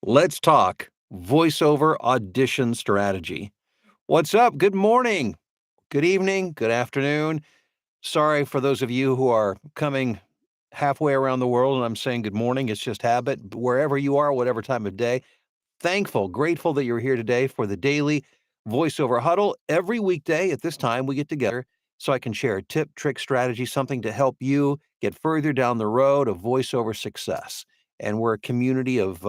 Let's talk voiceover audition strategy. What's up? Good morning, good evening, good afternoon. Sorry for those of you who are coming halfway around the world and I'm saying good morning. It's just habit. Wherever you are, whatever time of day, thankful, grateful that you're here today for the daily voiceover huddle. Every weekday at this time, we get together so I can share a tip, trick, strategy, something to help you get further down the road of voiceover success. And we're a community of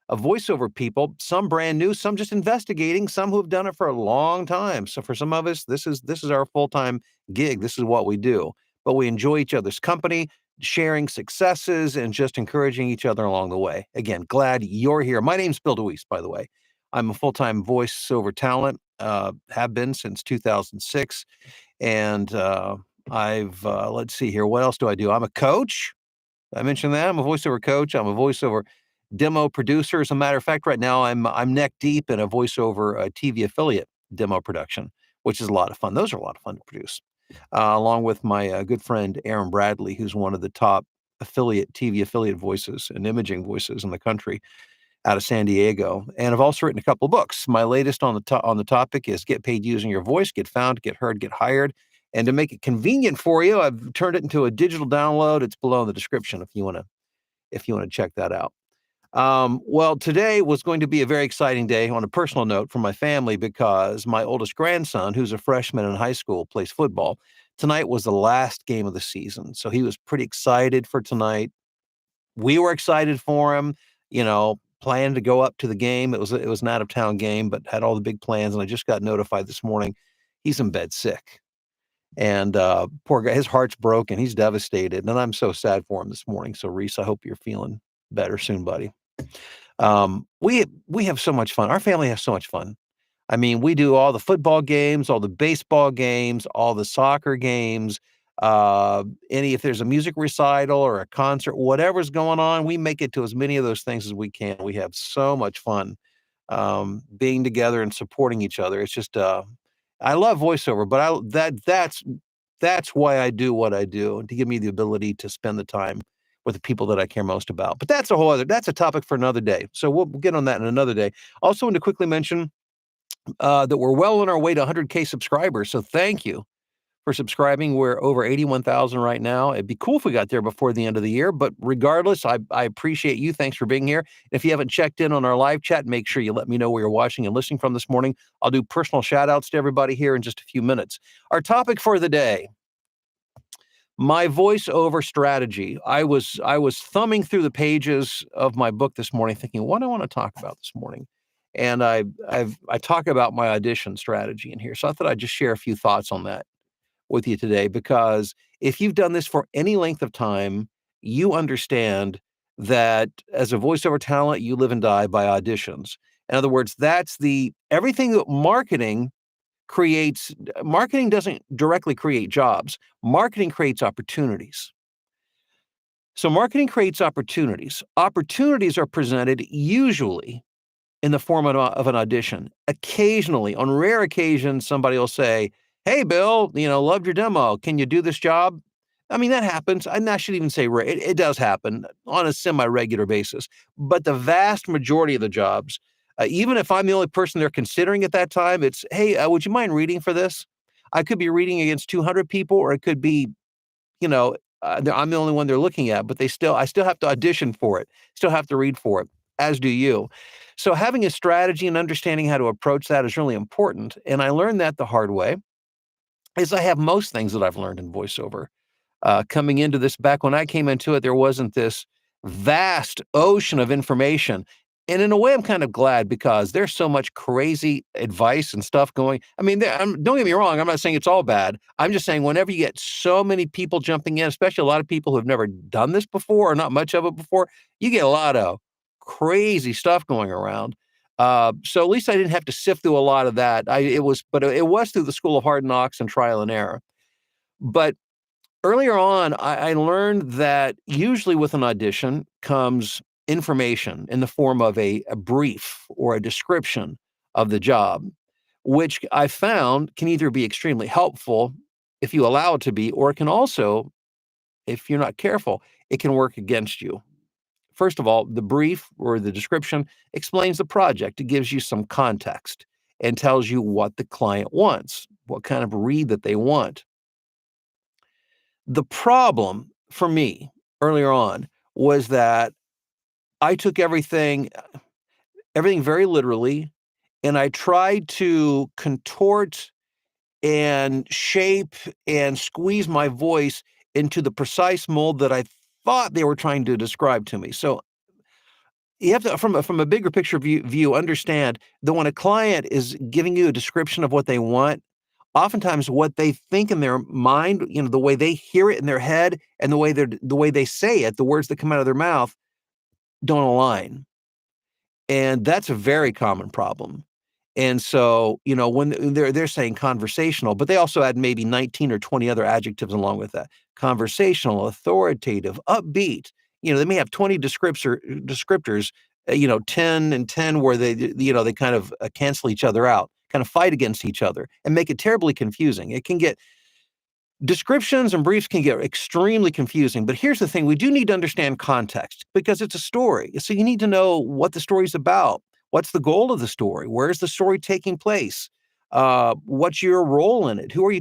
voiceover people, some brand new, some just investigating, some who have done it for a long time. So for some of us, this is our full-time gig. This is what we do. But we enjoy each other's company, sharing successes and just encouraging each other along the way. Again, glad you're here. My name's Bill DeWeese, by the way. I'm a full-time voiceover talent, have been since 2006. And let's see here. What else do I do? I'm a coach. I mentioned that. I'm a voiceover coach. I'm a voiceover demo producer. As a matter of fact, right now I'm neck deep in a voiceover TV affiliate demo production, which is a lot of fun. Those are a lot of fun to produce, along with my good friend Aaron Bradley, who's one of the top TV affiliate voices and imaging voices in the country out of San Diego. And I've also written a couple books. My latest on the topic is Get Paid Using Your Voice, Get Found, Get Heard, Get Hired. And to make it convenient for you, I've turned it into a digital download. It's below in the description if you want to check that out. Well, today was going to be a very exciting day on a personal note for my family because my oldest grandson, who's a freshman in high school, plays football. Tonight was the last game of the season. So he was pretty excited for tonight. We were excited for him, planned to go up to the game. It was an out of town game, but had all the big plans. And I just got notified this morning he's in bed sick. And poor guy, his heart's broken. He's devastated. And I'm so sad for him this morning. So Reese, I hope you're feeling better soon, buddy. We have so much fun. Our family has so much fun. I mean, we do all the football games, all the baseball games, all the soccer games, if there's a music recital or a concert, whatever's going on, we make it to as many of those things as we can. We have so much fun, being together and supporting each other. It's just, I love voiceover, but that's why I do what I do, to give me the ability to spend the time with the people that I care most about. But that's a topic for another day. So we'll get on that in another day. Also want to quickly mention that we're well on our way to 100K subscribers. So thank you for subscribing. We're over 81,000 right now. It'd be cool if we got there before the end of the year. But regardless, I appreciate you. Thanks for being here. If you haven't checked in on our live chat, make sure you let me know where you're watching and listening from this morning. I'll do personal shout outs to everybody here in just a few minutes. Our topic for the day: my voiceover strategy. I was thumbing through the pages of my book this morning, thinking, what do I want to talk about this morning? And I talk about my audition strategy in here. So I thought I'd just share a few thoughts on that with you today, because if you've done this for any length of time, you understand that as a voiceover talent, you live and die by auditions. In other words, that's everything that marketing creates. Marketing doesn't directly create jobs. Marketing creates opportunities. So marketing creates opportunities. Opportunities are presented usually in the form of an audition. Occasionally, on rare occasions, somebody will say, "Hey, Bill, loved your demo. Can you do this job?" I mean, that happens. And I should even say rare. It does happen on a semi-regular basis. But the vast majority of the jobs, even if I'm the only person they're considering at that time, it's, "Hey, would you mind reading for this?" I could be reading against 200 people, or it could be, I'm the only one they're looking at, but I still have to audition for it, still have to read for it, as do you. So having a strategy and understanding how to approach that is really important. And I learned that the hard way, as I have most things that I've learned in voiceover. Coming into this, back when I came into it, there wasn't this vast ocean of information. And in a way, I'm kind of glad, because there's so much crazy advice and stuff going. I mean, don't get me wrong. I'm not saying it's all bad. I'm just saying, whenever you get so many people jumping in, especially a lot of people who have never done this before or not much of it before, you get a lot of crazy stuff going around. So at least I didn't have to sift through a lot of that. It was through the school of hard knocks and trial and error. But earlier on, I learned that usually with an audition comes information in the form of a brief or a description of the job, which I found can either be extremely helpful if you allow it to be, or it can also, if you're not careful, it can work against you First of all, the brief or the description explains the project. It gives you some context and tells you what the client wants, what kind of read that they want. The problem for me earlier on was that I took everything very literally, and I tried to contort and shape and squeeze my voice into the precise mold that I thought they were trying to describe to me. So you have to, from a bigger picture view, understand that when a client is giving you a description of what they want, oftentimes what they think in their mind, the way they hear it in their head and the way they say it, the words that come out of their mouth don't align. And that's a very common problem. And so, when they're saying conversational, but they also add maybe 19 or 20 other adjectives along with that. Conversational, authoritative, upbeat. They may have 20 descriptors, 10 and 10 where they kind of cancel each other out, kind of fight against each other and make it terribly confusing. Descriptions and briefs can get extremely confusing, but here's the thing. We do need to understand context because it's a story. So you need to know what the story's about. What's the goal of the story? Where's the story taking place? What's your role in it? Who are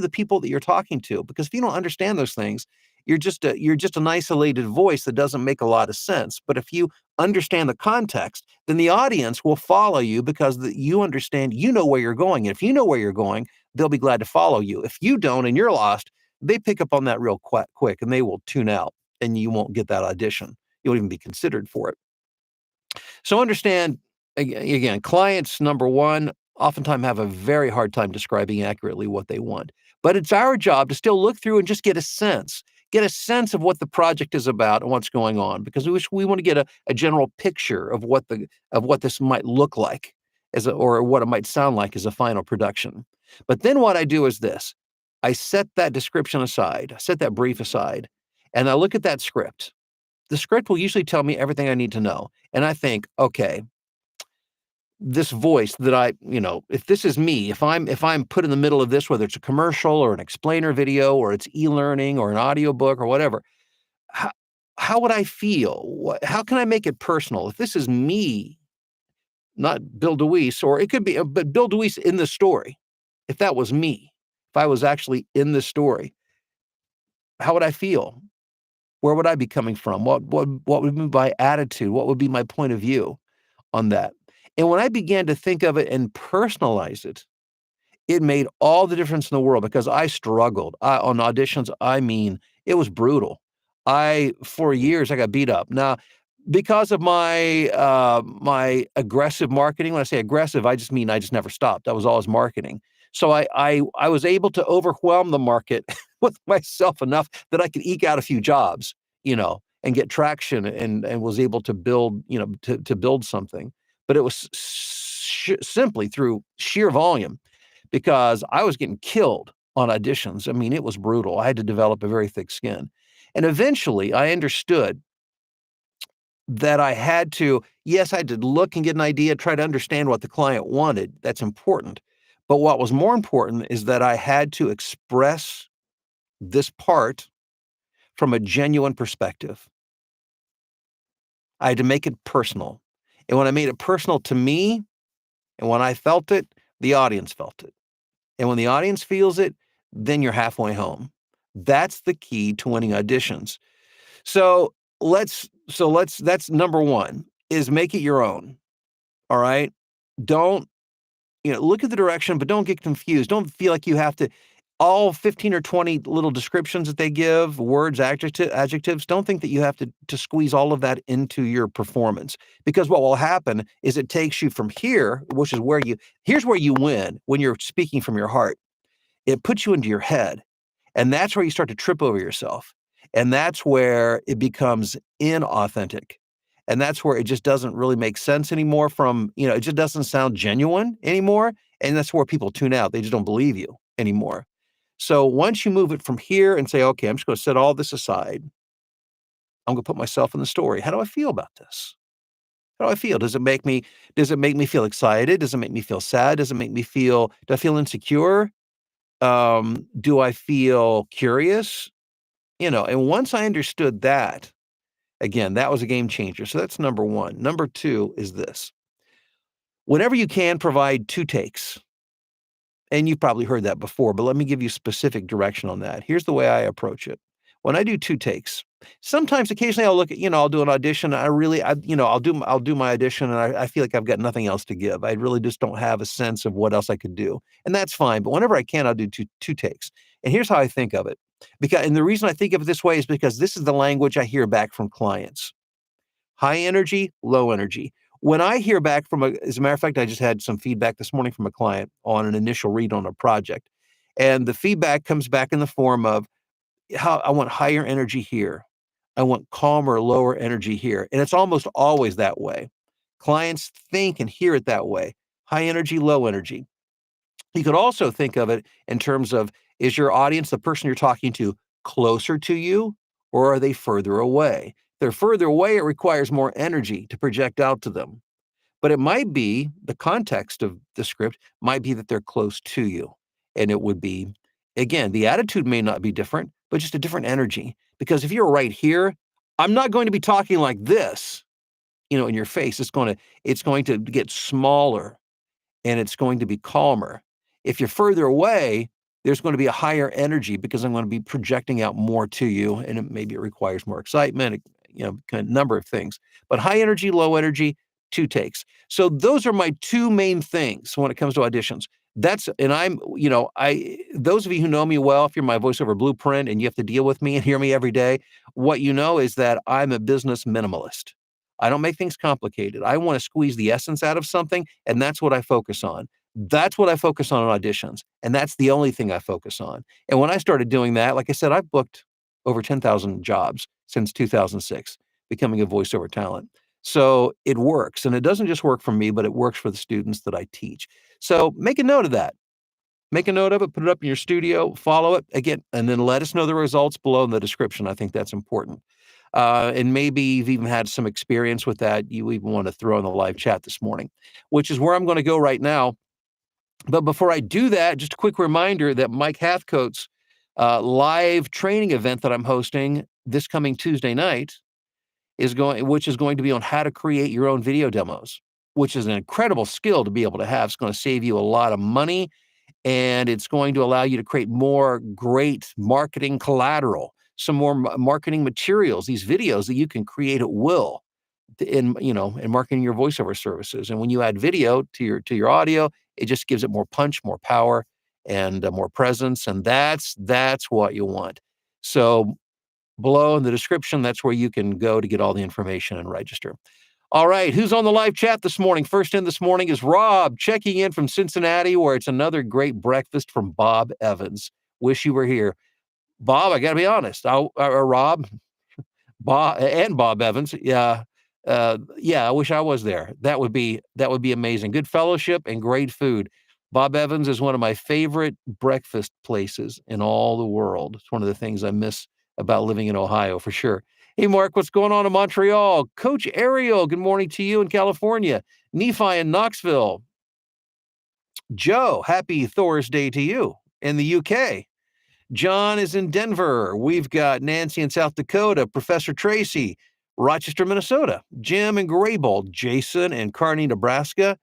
the people that you're talking to? Because if you don't understand those things, you're just an isolated voice that doesn't make a lot of sense. But if you understand the context, then the audience will follow you because you understand, where you're going. And if you know where you're going, they'll be glad to follow you. If you don't and you're lost, they pick up on that real quick and they will tune out and you won't get that audition. You won't even be considered for it. So understand, again, clients, number one, oftentimes have a very hard time describing accurately what they want. But it's our job to still look through and just get a sense of what the project is about and what's going on, because we want to get a general picture of what this might look like or what it might sound like as a final production. But then what I do is this. I set that description aside, I set that brief aside, and I look at that script. The script will usually tell me everything I need to know. And I think, okay, this voice that if this is me, if I'm put in the middle of this, whether it's a commercial or an explainer video or it's e-learning or an audiobook or whatever, how, how would I feel? How can I make it personal? If this is me, not Bill DeWeese, or it could be, but Bill DeWeese in the story, if that was me, if I was actually in the story, how would I feel? Where would I be coming from? What would be my attitude? What would be my point of view on that? And when I began to think of it and personalize it, it made all the difference in the world because I struggled. On auditions, I mean, it was brutal. For years, I got beat up. Now, because of my aggressive marketing, when I say aggressive, I just mean I just never stopped. That was always marketing. So I was able to overwhelm the market with myself enough that I could eke out a few jobs, and get traction and was able to build, to build something. But it was simply through sheer volume because I was getting killed on auditions. I mean, it was brutal. I had to develop a very thick skin. And eventually I understood that yes, I had to look and get an idea, try to understand what the client wanted. That's important. But what was more important is that I had to express this part from a genuine perspective. I had to make it personal. And when I made it personal to me and when I felt it, the audience felt it. And when the audience feels it, then you're halfway home. That's the key to winning auditions. That's number one is make it your own. All right. Don't, look at the direction, but don't get confused. Don't feel like you have to, all 15 or 20 little descriptions that they give, words, adjectives, don't think that you have to squeeze all of that into your performance. Because what will happen is it takes you from here, which is here's where you win when you're speaking from your heart. It puts you into your head. And that's where you start to trip over yourself. And that's where it becomes inauthentic. And that's where it just doesn't really make sense anymore it just doesn't sound genuine anymore. And that's where people tune out. They just don't believe you anymore. So once you move it from here and say, okay, I'm just going to set all this aside. I'm going to put myself in the story. How do I feel about this? How do I feel? Does it make me feel excited? Does it make me feel sad? Do I feel insecure? Do I feel curious? And once I understood that, Again, that was a game changer. So that's number one. Number two is this. Whenever you can, provide two takes. And you've probably heard that before, but let me give you specific direction on that. Here's the way I approach it. When I do two takes, sometimes occasionally I'll look at, I'll do an audition. I'll do my audition and I feel like I've got nothing else to give. I really just don't have a sense of what else I could do. And that's fine. But whenever I can, I'll do two takes. And here's how I think of it. And the reason I think of it this way is because this is the language I hear back from clients. High energy, low energy. When I hear back as a matter of fact, I just had some feedback this morning from a client on an initial read on a project. And the feedback comes back in the form of how I want higher energy here. I want calmer, lower energy here. And it's almost always that way. Clients think and hear it that way. High energy, low energy. You could also think of it in terms of, is your audience, the person you're talking to, closer to you or are they further away? If they're further away, it requires more energy to project out to them. But it might be the context of the script might be that they're close to you. And it would be, again, the attitude may not be different, but just a different energy. Because if you're right here, I'm not going to be talking like this, in your face. It's going to get smaller and it's going to be calmer. If you're further away, there's going to be a higher energy because I'm going to be projecting out more to you, and maybe it requires more excitement, kind of number of things. But high energy, low energy, two takes. So those are my two main things when it comes to auditions. Those of you who know me well, if you're my voiceover blueprint and you have to deal with me and hear me every day, what you know is that I'm a business minimalist. I don't make things complicated. I want to squeeze the essence out of something, and that's what I focus on. That's what I focus on auditions, and that's the only thing I focus on. And when I started doing that, like I said, I've booked over 10,000 jobs since 2006, becoming a voiceover talent. So it works, and it doesn't just work for me, but it works for the students that I teach. So make a note of that. Make a note of it, put it up in your studio, follow it again, and then let us know the results below in the description. I think that's important. And maybe you've even had some experience with that. You even want to throw in the live chat this morning, which is where I'm going to go right now. But before I do that, just a quick reminder that Mike Hathcote's live training event that I'm hosting this coming Tuesday night which is going to be on how to create your own video demos, which is an incredible skill to be able to have. It's going to save you a lot of money, and it's going to allow you to create more great marketing collateral, some more marketing materials, these videos that you can create at will in marketing your voiceover services. And when you add video to your audio, it just gives it more punch, more power, and more presence. And that's what you want. So below in the description, that's where you can go to get all the information and register. All right, who's on the live chat this morning? First in this morning is Rob, checking in from Cincinnati, where it's another great breakfast from Bob Evans. Wish you were here. Bob, I got to be honest. Rob, Bob Evans. Yeah. I wish I was there. That would be amazing. Good fellowship and great food. Bob Evans is one of my favorite breakfast places in all the world. It's one of the things I miss about living in Ohio for sure. Hey, Mark, what's going on in Montreal? Coach Ariel, good morning to you in California. Nephi in Knoxville. Joe, happy Thor's Day to you in the UK. John is in Denver. We've got Nancy in South Dakota, Professor Tracy, Rochester, Minnesota, Jim in Graybull, Jason in Kearney, Nebraska.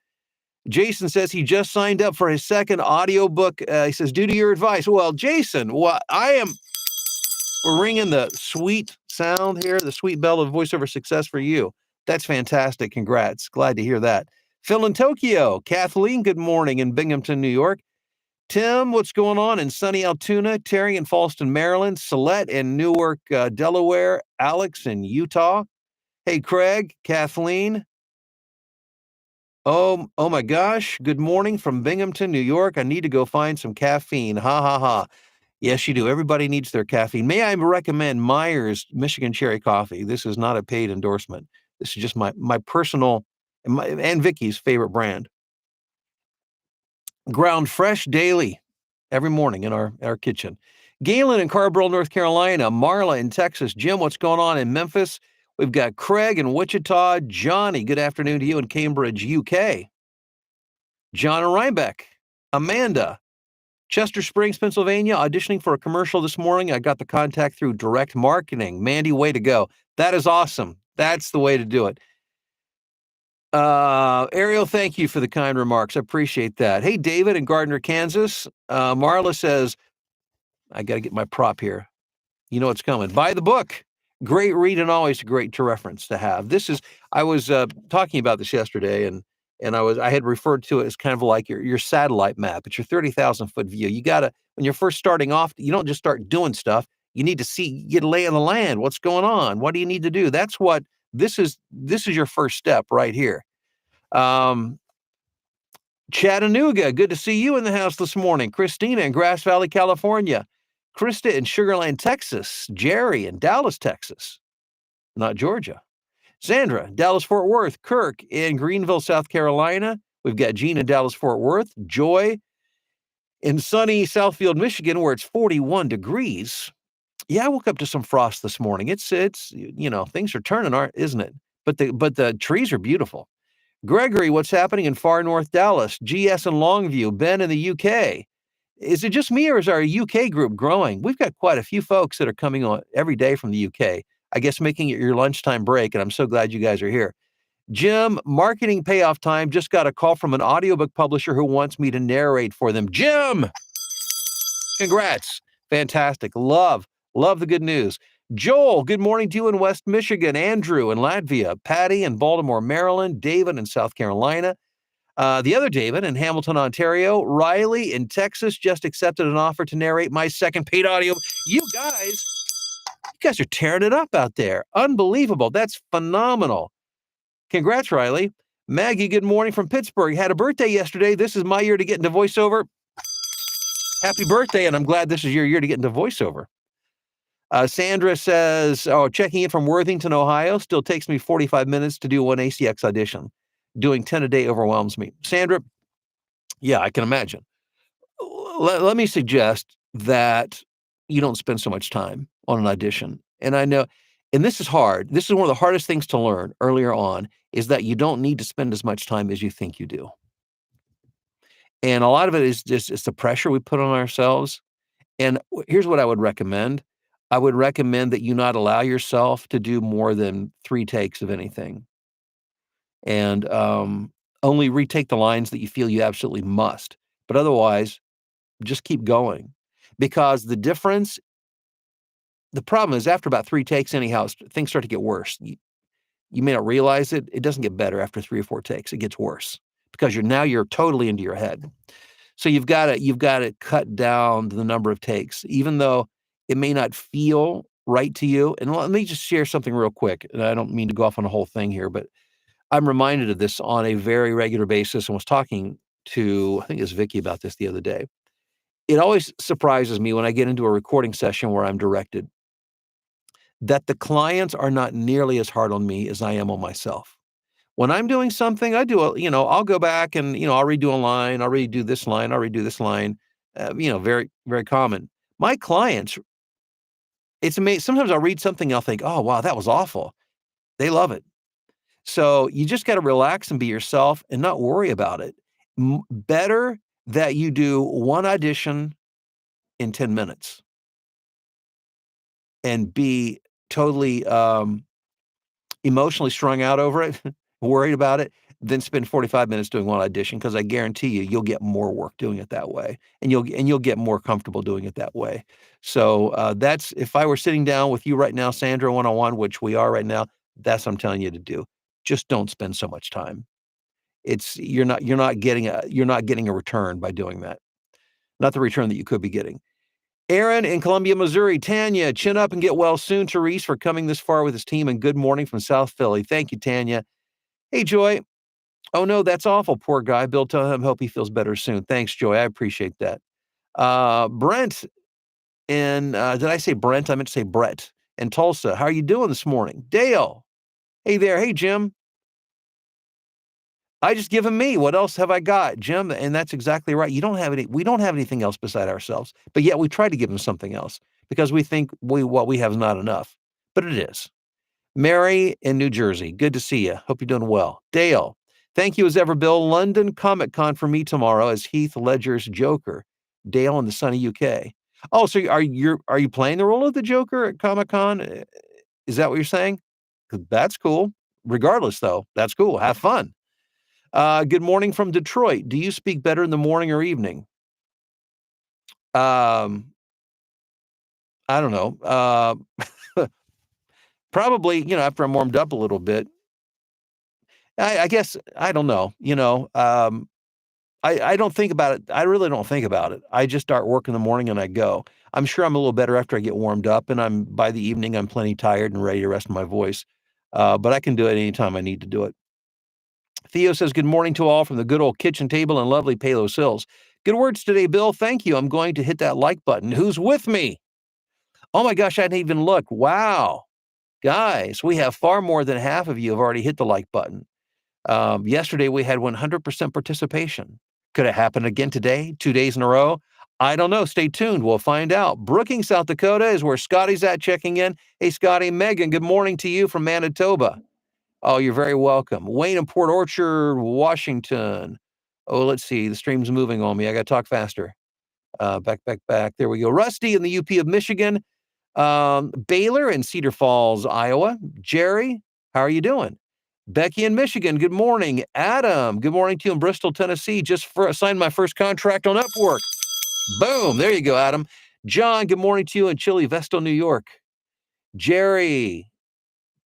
Jason says he just signed up for his second audiobook. He says, due to your advice. Well, Jason, we're ringing the sweet sound here, the sweet bell of voiceover success for you. That's fantastic. Congrats. Glad to hear that. Phil in Tokyo. Kathleen, good morning in Binghamton, New York. Tim, what's going on in sunny Altoona? Terry in Falston, Maryland. Celeste in Newark, Delaware. Alex in Utah. Hey, Craig, Kathleen. Oh my gosh. Good morning from Binghamton, New York. I need to go find some caffeine. Ha, ha, ha. Yes, you do. Everybody needs their caffeine. May I recommend Myers Michigan Cherry Coffee? This is not a paid endorsement. This is just my personal and Vicky's favorite brand. Ground fresh daily, every morning in our kitchen. Galen in Carrboro, North Carolina. Marla in Texas. Jim, what's going on in Memphis? We've got Craig in Wichita. Johnny, good afternoon to you in Cambridge, UK. John in Rhinebeck. Amanda, Chester Springs, Pennsylvania, auditioning for a commercial this morning. I got the contact through direct marketing. Mandy, way to go. That is awesome. That's the way to do it. Ariel, thank you for the kind remarks. I appreciate that. Hey, David in Gardner, Kansas. Marla says, I got to get my prop here. You know what's coming. Buy the book. Great read and always great to reference to have. This is I was talking about this yesterday and I had referred to it as kind of like your satellite map. It's your 30,000 foot view. You gotta when you're first starting off, you don't just start doing stuff. You need to get a lay of the land. What's going on? What do you need to do? That's what this is your first step right here. Um, Chattanooga, good to see you in the house this morning. Christina in Grass Valley, California. Krista in Sugar Land, Texas. Jerry in Dallas, Texas, not Georgia. Sandra, Dallas Fort Worth. Kirk in Greenville, South Carolina. We've got Gene in Dallas Fort Worth. Joy in sunny Southfield, Michigan, where it's 41 degrees. Yeah, I woke up to some frost this morning. It's things are turning, aren't isn't it? But the trees are beautiful. Gregory, what's happening in far north Dallas? GS in Longview. Ben in the UK. Is it just me or is our UK group growing? We've got quite a few folks that are coming on every day from the UK. I guess making it your lunchtime break, and I'm so glad you guys are here. Jim, marketing payoff time. Just got a call from an audiobook publisher who wants me to narrate for them. Jim, congrats. Fantastic. Love the good news. Joel, good morning to you in West Michigan. Andrew in Latvia. Patty in Baltimore, Maryland. David in South Carolina. The other David in Hamilton, Ontario. Riley in Texas just accepted an offer to narrate my second paid audio. You guys are tearing it up out there. Unbelievable. That's phenomenal. Congrats, Riley. Maggie, good morning from Pittsburgh. Had a birthday yesterday. This is my year to get into voiceover. Happy birthday, and I'm glad this is your year to get into voiceover. Sandra says, checking in from Worthington, Ohio. Still takes me 45 minutes to do one ACX audition. Doing 10 a day overwhelms me. Sandra, yeah, I can imagine. Let me suggest that you don't spend so much time on an audition. And I know, and this is hard. This is one of the hardest things to learn earlier on is that you don't need to spend as much time as you think you do. And a lot of it is just it's the pressure we put on ourselves. And here's what I would recommend. I would recommend that you not allow yourself to do more than 3 takes of anything. And only retake the lines that you feel you absolutely must. But otherwise, just keep going. Because the problem is after about 3 takes anyhow, things start to get worse. You may not realize it. It doesn't get better after 3 or 4 takes. It gets worse because you're totally into your head. So you've got to cut down the number of takes, even though it may not feel right to you. And let me just share something real quick. And I don't mean to go off on a whole thing here, but I'm reminded of this on a very regular basis and was talking to, I think it was Vicky about this the other day. It always surprises me when I get into a recording session where I'm directed that the clients are not nearly as hard on me as I am on myself. When I'm doing something, I'll go back and, I'll redo a line, I'll redo this line, I'll redo this line, very, very common. My clients, it's amazing. Sometimes I'll read something, I'll think, oh, wow, that was awful. They love it. So you just got to relax and be yourself and not worry about it. Better that you do one audition in 10 minutes and be totally emotionally strung out over it, worried about it, than spend 45 minutes doing one audition because I guarantee you'll get more work doing it that way, and you'll get more comfortable doing it that way. So that's if I were sitting down with you right now, Sandra, one-on-one, which we are right now, that's what I'm telling you to do. Just don't spend so much time. You're not getting a return by doing that. Not the return that you could be getting. Aaron in Columbia, Missouri. Tanya, chin up and get well soon. Therese for coming this far with his team, and good morning from South Philly. Thank you, Tanya. Hey, Joy. Oh, no, that's awful. Poor guy. Bill, tell him, hope he feels better soon. Thanks, Joy. I appreciate that. Brent did I say Brent? I meant to say Brett in Tulsa. How are you doing this morning? Dale. Hey there. Hey, Jim. I just give him me. What else have I got, Jim? And that's exactly right. We don't have anything else beside ourselves, but yet we try to give him something else because we think what we have is not enough, but it is. Mary in New Jersey. Good to see you. Hope you're doing well. Dale. Thank you as ever, Bill. London Comic Con for me tomorrow as Heath Ledger's Joker. Dale in the sunny UK. Oh, so are you playing the role of the Joker at Comic Con? Is that what you're saying? That's cool. Regardless, though, that's cool. Have fun. Good morning from Detroit. Do you speak better in the morning or evening? Um, I don't know. Probably, after I'm warmed up a little bit. I guess I don't know. I don't think about it. I really don't think about it. I just start work in the morning and I go. I'm sure I'm a little better after I get warmed up, and by the evening I'm plenty tired and ready to rest my voice. But I can do it anytime I need to do it. Theo says, "Good morning to all from the good old kitchen table in lovely Palos Hills. Good words today, Bill. Thank you. I'm going to hit that like button. Who's with me? Oh my gosh, I didn't even look. Wow, guys, we have far more than half of you have already hit the like button. Yesterday we had 100% participation. Could it happen again today, 2 days in a row? I don't know. Stay tuned. We'll find out. Brookings, South Dakota is where Scotty's at checking in. Hey, Scotty, Megan, good morning to you from Manitoba. Oh, you're very welcome. Wayne in Port Orchard, Washington. Oh, let's see. The stream's moving on me. I got to talk faster. Back. There we go. Rusty in the UP of Michigan. Baylor in Cedar Falls, Iowa. Jerry, how are you doing? Becky in Michigan, good morning. Adam, good morning to you in Bristol, Tennessee. Signed my first contract on Upwork. Boom, there you go, Adam. John, good morning to you in Chile Vesta, New York. Jerry,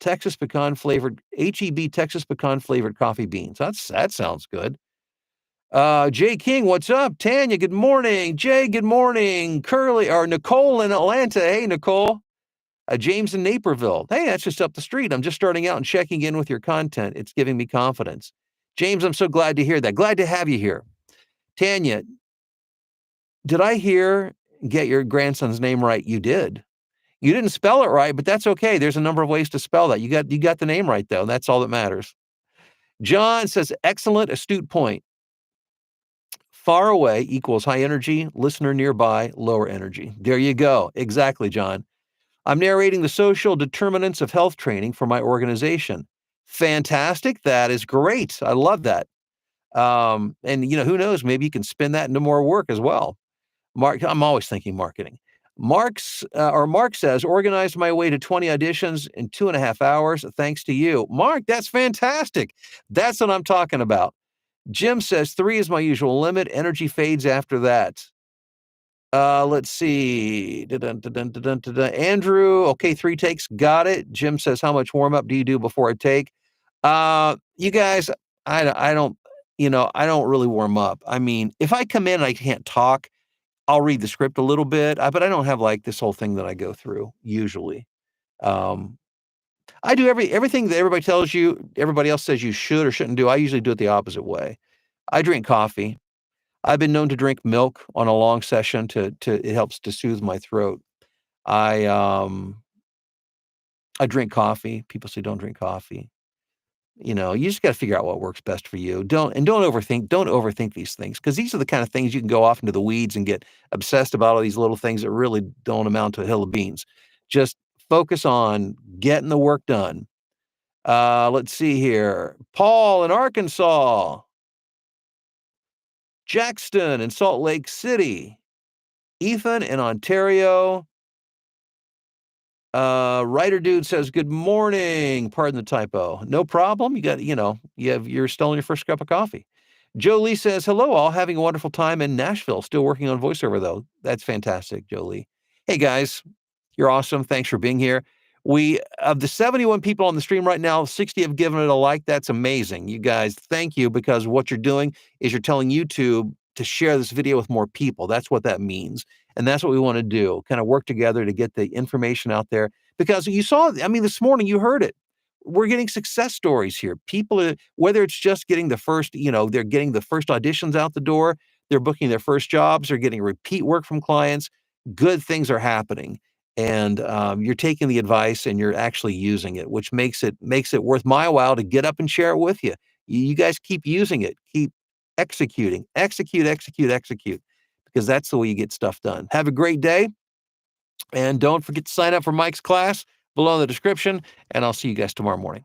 Texas pecan flavored, HEB Texas pecan flavored coffee beans. That sounds good. Jay King, what's up? Tanya, good morning. Jay, good morning. Nicole in Atlanta. Hey, Nicole. James in Naperville. Hey, that's just up the street. I'm just starting out and checking in with your content. It's giving me confidence. James, I'm so glad to hear that. Glad to have you here. Tanya, did I get your grandson's name right? You did. You didn't spell it right, but that's okay. There's a number of ways to spell that. You got the name right, though. And that's all that matters. John says, excellent, astute point. Far away equals high energy, listener nearby, lower energy. There you go. Exactly, John. I'm narrating the social determinants of health training for my organization. Fantastic. That is great. I love that. And who knows, maybe you can spin that into more work as well. Mark, I'm always thinking marketing. Mark says, organized my way to 20 auditions in 2.5 hours. Thanks to you. Mark, that's fantastic. That's what I'm talking about. Jim says 3 is my usual limit. Energy fades after that. Let's see. Andrew, okay, 3 takes. Got it. Jim says, how much warm up do you do before a take? You guys, I don't really warm up. I mean, if I come in and I can't talk, I'll read the script a little bit, but I don't have like this whole thing that I go through usually. I do everything that everybody else says you should or shouldn't do. I usually do it the opposite way. I drink coffee. I've been known to drink milk on a long session it helps to soothe my throat. I drink coffee. People say don't drink coffee. You just got to figure out what works best for you. Don't overthink these things, because these are the kind of things you can go off into the weeds and get obsessed about all these little things that really don't amount to a hill of beans. Just focus on getting the work done. Let's see here. Paul in Arkansas. Jackson in Salt Lake City. Ethan in Ontario. Writer dude says, good morning. Pardon the typo. No problem. You're still in your first cup of coffee. Jolie says, hello, all. Having a wonderful time in Nashville. Still working on voiceover, though. That's fantastic, Jolie. Hey, guys. You're awesome. Thanks for being here. Of the 71 people on the stream right now, 60 have given it a like. That's amazing. You guys, thank you, because what you're doing is you're telling YouTube to share this video with more people. That's what that means. And that's what we want to do, kind of work together to get the information out there. Because you saw, this morning you heard it. We're getting success stories here. People, whether it's just getting the first, they're getting the first auditions out the door, they're booking their first jobs, they're getting repeat work from clients. Good things are happening. And you're taking the advice and you're actually using it, which makes it worth my while to get up and share it with you. You guys keep using it, keep executing, execute, because that's the way you get stuff done. Have a great day. And don't forget to sign up for Mike's class below in the description. And I'll see you guys tomorrow morning.